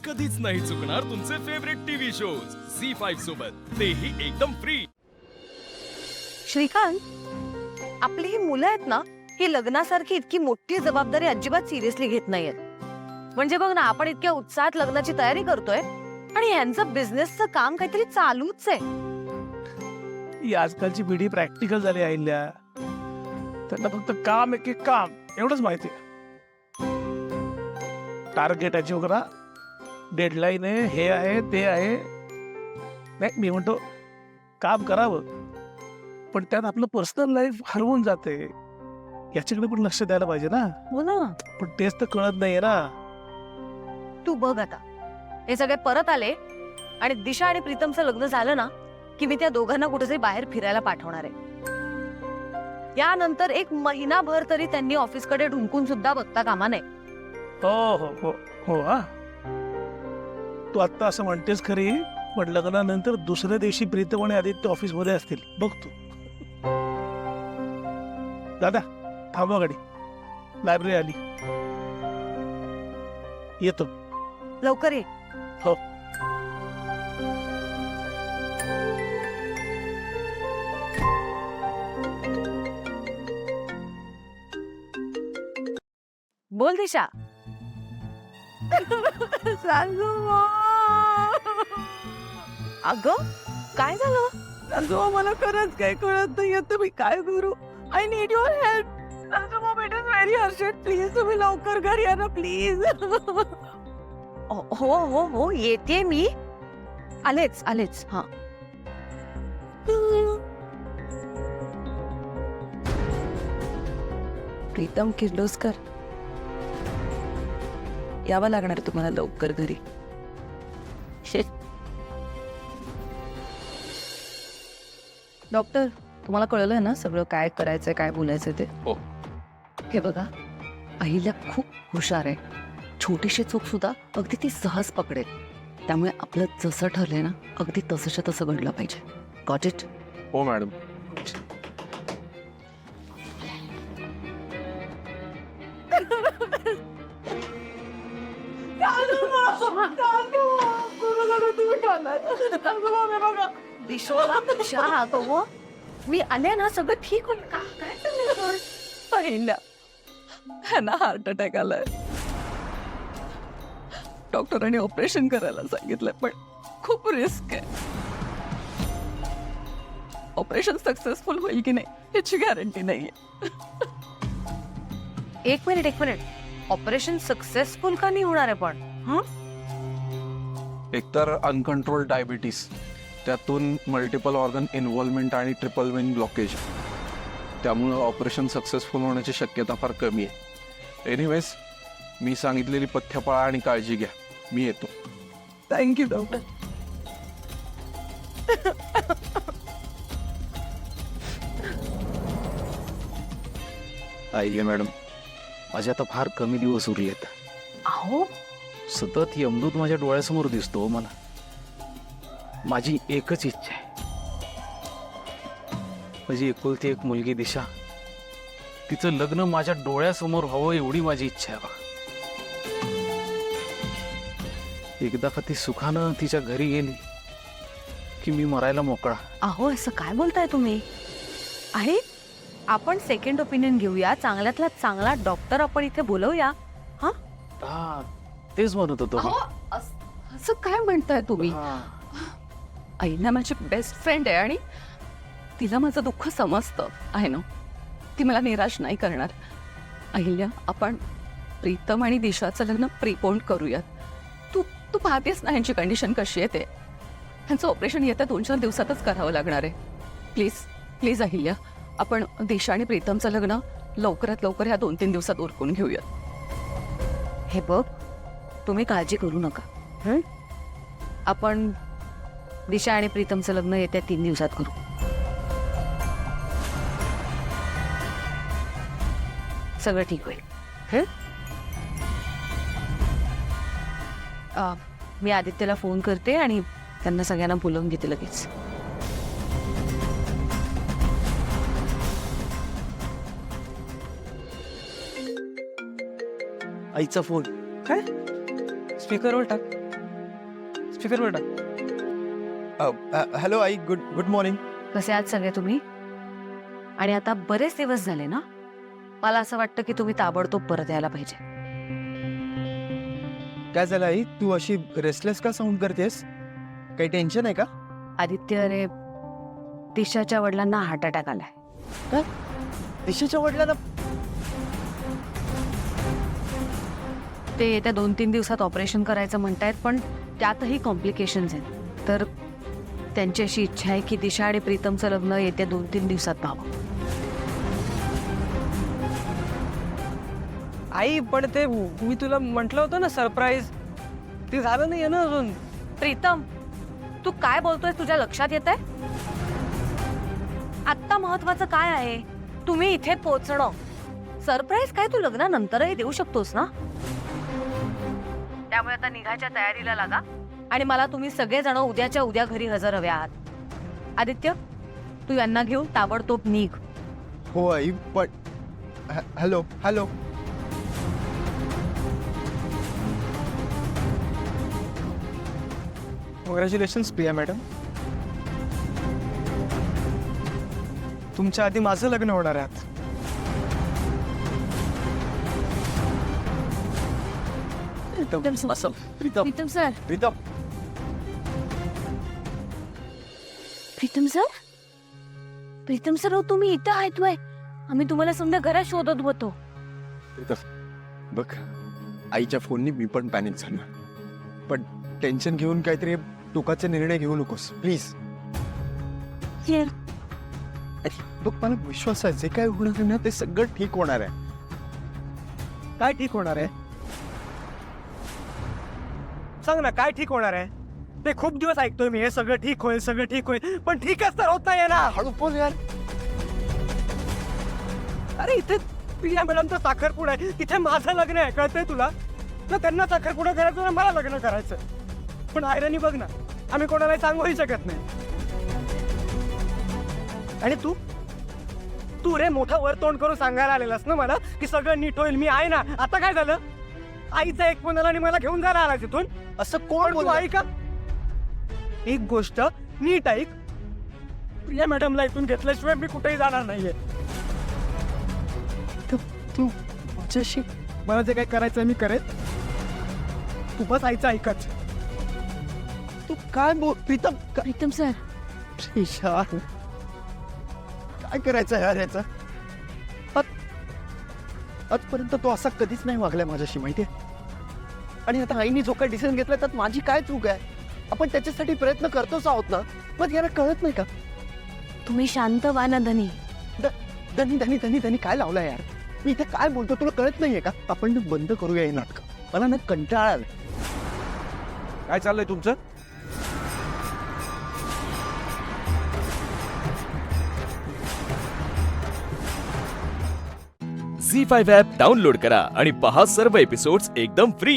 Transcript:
कधीच नाही चुकणार तुमचे फेवरेट टीव्ही शोज झी5 सोबत, तेही एकदम फ्री. श्रीकांत, आपली ही मुलं आहेत ना, ही लग्नासारखी इतकी मोठी जबाबदारी अजिबात सिरियसली घेत नाहीयेत. म्हणजे बघ ना, आपण इतक्या उत्साहात लग्नाची तयारी करतोय आणि यांचं बिझनेसचं काम काहीतरी चालूच आहे. ही आजकालची पिढी प्रॅक्टिकल झाली अहिल्या. त्यांना फक्त काम आहे की काम एवढंच माहिती आहे. टार्गेट अचीव करा, डेडलाईन आहे, हे आहे ते आहे. नाही, मी म्हणतो काम करावं, पण त्यात आपलं पर्सनल लाईफ हरवून जाते. याच्याकडे पण लक्ष द्यायला पाहिजे ना. हो ना. पण तेच तर कळत नाहीये ना. तू बघ आता, हे सगळे परत आले आणि दिशा आणि प्रीतमचं लग्न झालं ना की मी त्या दोघांना कुठेतरी बाहेर फिरायला पाठवणार आहे. यानंतर एक महिनाभर तरी त्यांनी ऑफिसकडे ढुंकून सुद्धा बघता कामा नये. हो हो हो हो. हा, तू आत्ता असं म्हणतेस खरी, पण लग्नानंतर दुसऱ्या दिवशी प्रीतम आणि आदित्य ऑफिस मध्ये असतील बघ तू. दादा थांबवा गाडी, लायब्ररी आली, येतो. लवकर ये. हो. बोल दिशा. अगं काय झालं? अगं मला खरंच काय कळत नाहीये, तुम्ही काय करू? I need your help. Maugham it is very urgent. Please तुम्ही लवकर घरी या ना प्लीज. हो हो हो, येते मी. आलेच आलेच. हा. प्रीतम किर्लोस्कर, यावं लागणार तुम्हाला लवकर घरी. डॉक्टर, तुम्हाला कळलंय ना सगळं काय करायचंय काय बोलायचंय ते? हो. हे बघा, अहिल्या खूप हुशार आहे. छोटीशी चूक सुद्धा अगदी ती सहज पकडेल. त्यामुळे आपलं जसं ठरलंय ना, अगदी तसंच्या तसं घडलं पाहिजे. Got it? हो मॅडम. दिशा तो मी आले ना, सगळं ठीक होईल का? काय चाललंय? अहिल्या, ह्यांना हार्ट अटॅक आलाय. डॉक्टरांनी ऑपरेशन करायला सांगितलंय, पण खूप रिस्क आहे. ऑपरेशन सक्सेसफुल होईल की नाही याची गॅरंटी नाहीये. एक मिनिट. ऑपरेशन सक्सेसफुल का नाही होणार आहे पण? एकतर अनकंट्रोल डायबिटीस, त्यातून मल्टिपल ऑर्गन इन्व्हॉल्वमेंट आणि ट्रिपल वेन ब्लॉकेज, त्यामुळं ऑपरेशन सक्सेसफुल होण्याची शक्यता फार कमी आहे. एनिवेज, मी सांगितलेली पथ्य पाळा आणि काळजी घ्या. मी येतो. Thank you doctor. आई मॅडम, माझे आता फार कमी दिवस उरलेत. अहो सतत यमदूत माझ्या डोळ्यासमोर दिसतो मला. माझी एकच इच्छा आहे, माझी एकुलती एक मुलगी दिशा, तिचं लग्न माझ्या डोळ्यासमोर व्हावं एवढी माझी इच्छा आहे बघा. एकदा का ती सुखानं तिच्या घरी गेली की मी मरायला मोकळा. अहो असं काय बोलताय तुम्ही? आहे, आपण सेकंड ओपिनियन घेऊया. चांगल्यातला चांगला डॉक्टर आपण इथे बोलवूया. हा, तेच म्हणत होतो मी. असं काय म्हणताय तुम्ही? हा. अहिल्या माझी बेस्ट फ्रेंड आहे आणि तिला माझं दुःख समजतं आहे ना. ती मला निराश नाही करणार. अहिल्या, आपण प्रीतम आणि दिशाचं लग्न प्रीपोन करूयात. तू पाहतेस ना ह्यांची कंडिशन कशी आहे ते. ह्यांचं ऑपरेशन येत्या 2-4 दिवसातच करावं लागणार आहे. प्लीज अहिल्या, आपण दिशा आणि प्रीतमचं लग्न लवकरात लवकर ह्या 2-3 दिवसात उरकून घेऊयात. हे बघ, तुम्ही काळजी करू नका. आपण दिशा आणि प्रीतमचं लग्न येत्या 3 दिवसात करू. सगळं ठीक होईल. मी आदित्यला फोन करते आणि त्यांना सगळ्यांना बोलवून घेते लगेच. आईचा फोन. काय? स्पीकरवर टाक. स्पीकर टाक. हॅलो आई, गुड गुड मॉर्निंग. कसे आहात सगळे तुम्ही? आणि आता बरेच दिवस झाले ना, मला असं वाटतं की तुम्ही ताबडतोब परत यायला पाहिजे. काय झालं आई, तू अशी रेस्टलेस का साऊंड करतेस? काही टेन्शन आहे का? आदित्य, अरे दिशाच्या वडिलांना हार्ट अटॅक आलाय. दिशाच्या वडिलांना? ते येत्या 2-3 दिवसात ऑपरेशन करायचं म्हणतायत, पण त्यातही कॉम्प्लिकेशन्स आहेत. तर त्यांची अशी इच्छा आहे की दिशा आणि प्रीतमचं लग्न येत्या 2-3 दिवसात व्हावं. आई, पण ते मी तुला म्हटलं होतं ना सरप्राईज, ते झालं नाही ना अजून. प्रीतम, तू काय बोलतोय? तुझ्या लक्षात येत आहे? आत्ता महत्वाचं काय आहे? तुम्ही इथे पोहोचणं. सरप्राईज काय तू लग्नानंतरही देऊ शकतोस ना. त्यामुळे आता निघायच्या तयारीला लागा आणि मला तुम्ही सगळेजण उद्याच्या उद्या घरी हजर हवे आहात. आदित्य, तू यांना घेऊन ताबडतोब निघ. हो आई, पण hello hello. Congratulations Priya madam. तुमच्या आधी माझं लग्न होणार आहे. Pritam sir, Pritam Pritam sir, Pritam sir, हो तुम्ही इथं आहेत वय? आम्ही तुम्हाला समजा घरात शोधत होतो. बघ, आईच्या फोननी मी पण पॅनिक झालो. पण टेन्शन घेऊन काहीतरी टोकाचे निर्णय घेऊ नकोस प्लीज. बघ, मला विश्वास आहे जे काय होणार आहे ना ते सगळं ठीक होणार आहे. काय ठीक होणार आहे? सांग ना, काय ठीक होणार आहे? ते खूप दिवस ऐकतोय मी, हे सगळं ठीक होईल, सगळं ठीक होईल, पण ठीकच तर होत नाही ना. हळू बोल यार. अरे इथे प्रिया मॅडमचा साखरपुडा आहे, तिथे माझं लग्न आहे, कळतंय तुला? ना त्यांना साखरपुडा करायचं ना मला लग्न करायचं. पण आयराणी बघ ना, आम्ही कोणालाही सांगूही शकत नाही. आणि तू तू रे मोठा वर तोंड करून सांगायला आलेलास ना मला की सगळं नीट होईल, मी आहे ना. आता काय झालं? आईचा एक फोन आला आणि मला घेऊन जायला आला तिथून. असं कोण तू ऐक, एक गोष्ट नीट ऐक, प्रिया मॅडमला इथून घेतल्याशिवाय मी कुठेही जाणार नाहीये. तू माझ्याशी मला जे काय करायचं मी करेन, तू बस आईचं ऐकत. तू काय बोल प्रीतम? प्रीतम सर, यार काय करायचं यार याचा? आजपर्यंत तो असा कधीच नाही वागलाय माझ्याशी, माहितीये. आणि आता आईने जो काही डिसिजन घेतला त्यात माझी काय चूक आहे? आपण त्याच्यासाठी प्रयत्न करतोच आहोत ना. मग याला कळत नाही का? तुम्ही शांत व्हा ना धनी. धनी धनी धनी धनी काय लावलाय यार? मी इथे काय बोलतो तुला कळत नाहीये का? आपण बंद करूया हे नाटक. मला ना कंटाळा आलाय. काय चाललंय तुमचं? झी 5 ॲप डाउनलोड करा आणि पहा सर्व एपिसोड्स एकदम फ्री.